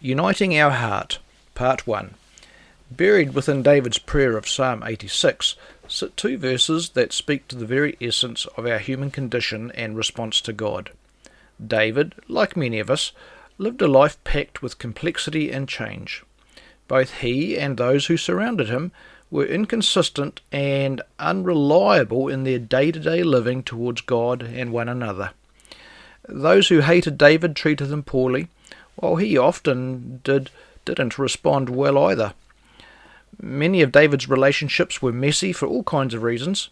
Uniting Our Heart, Part 1. Buried within David's prayer of Psalm 86 sit two verses that speak to the very essence of our human condition and response to God. David, like many of us, lived a life packed with complexity and change. Both he and those who surrounded him were inconsistent and unreliable in their day-to-day living towards God and one another. Those who hated David treated him poorly, while he often didn't respond well either. Many of David's relationships were messy for all kinds of reasons.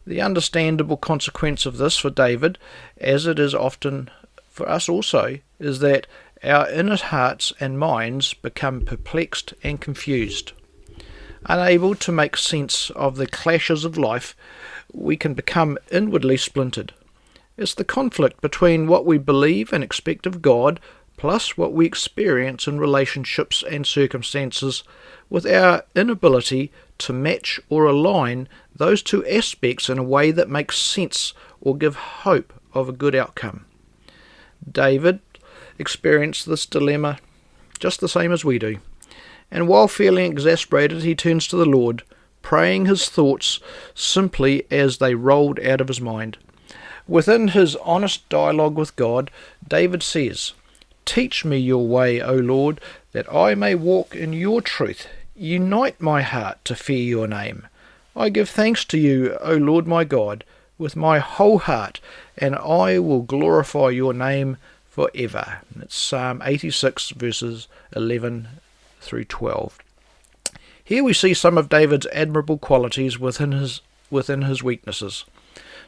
The understandable consequence of this for David, as it is often for us also, is that our inner hearts and minds become perplexed and confused. Unable to make sense of the clashes of life, we can become inwardly splintered. It's the conflict between what we believe and expect of God plus what we experience in relationships and circumstances, with our inability to match or align those two aspects in a way that makes sense or give hope of a good outcome. David experienced this dilemma just the same as we do, and while feeling exasperated he turns to the Lord, praying his thoughts simply as they rolled out of his mind. Within his honest dialogue with God, David says, "Teach me your way, O Lord, that I may walk in your truth. Unite my heart to fear your name. I give thanks to you, O Lord my God, with my whole heart, and I will glorify your name forever." And it's Psalm 86, verses 11 through 12. Here we see some of David's admirable qualities within his weaknesses.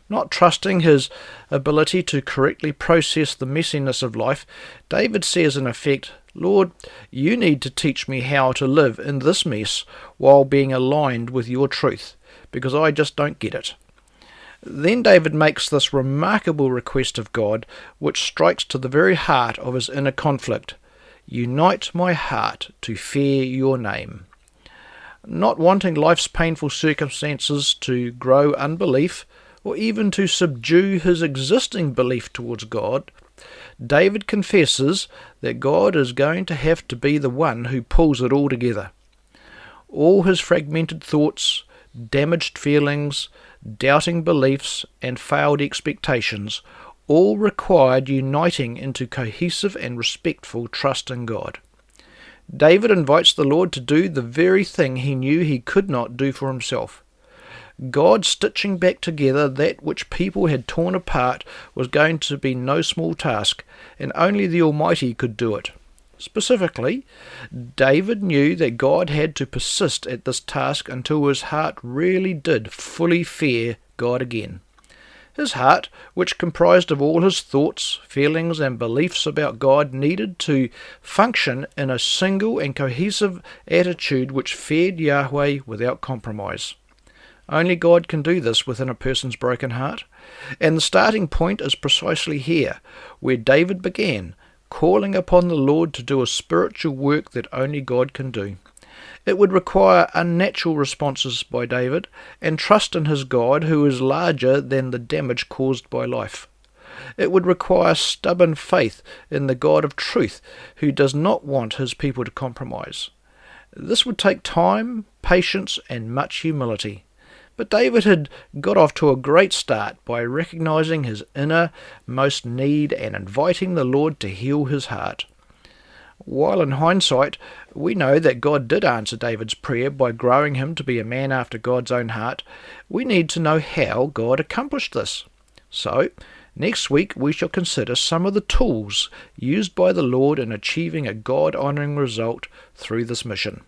Not trusting his ability to correctly process the messiness of life, David says in effect, "Lord, you need to teach me how to live in this mess while being aligned with your truth, because I just don't get it." Then David makes this remarkable request of God, which strikes to the very heart of his inner conflict. "Unite my heart to fear your name." Not wanting life's painful circumstances to grow unbelief, or even to subdue his existing belief towards God, David confesses that God is going to have to be the one who pulls it all together. All his fragmented thoughts, damaged feelings, doubting beliefs, and failed expectations all required uniting into cohesive and respectful trust in God. David invites the Lord to do the very thing he knew he could not do for himself. God stitching back together that which people had torn apart was going to be no small task, and only the Almighty could do it. Specifically, David knew that God had to persist at this task until his heart really did fully fear God again. His heart, which comprised of all his thoughts, feelings, and beliefs about God, needed to function in a single and cohesive attitude which feared Yahweh without compromise. Only God can do this within a person's broken heart, and the starting point is precisely here, where David began, calling upon the Lord to do a spiritual work that only God can do. It would require unnatural responses by David, and trust in his God who is larger than the damage caused by life. It would require stubborn faith in the God of truth who does not want his people to compromise. This would take time, patience, and much humility. But David had got off to a great start by recognizing his innermost need and inviting the Lord to heal his heart. While in hindsight, we know that God did answer David's prayer by growing him to be a man after God's own heart, we need to know how God accomplished this. So, next week we shall consider some of the tools used by the Lord in achieving a God-honouring result through this mission.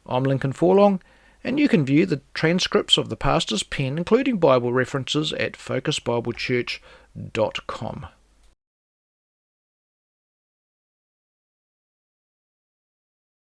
I'm Lincoln Forlong, and you can view the transcripts of the pastor's pen, including Bible references, at focusbiblechurch.com.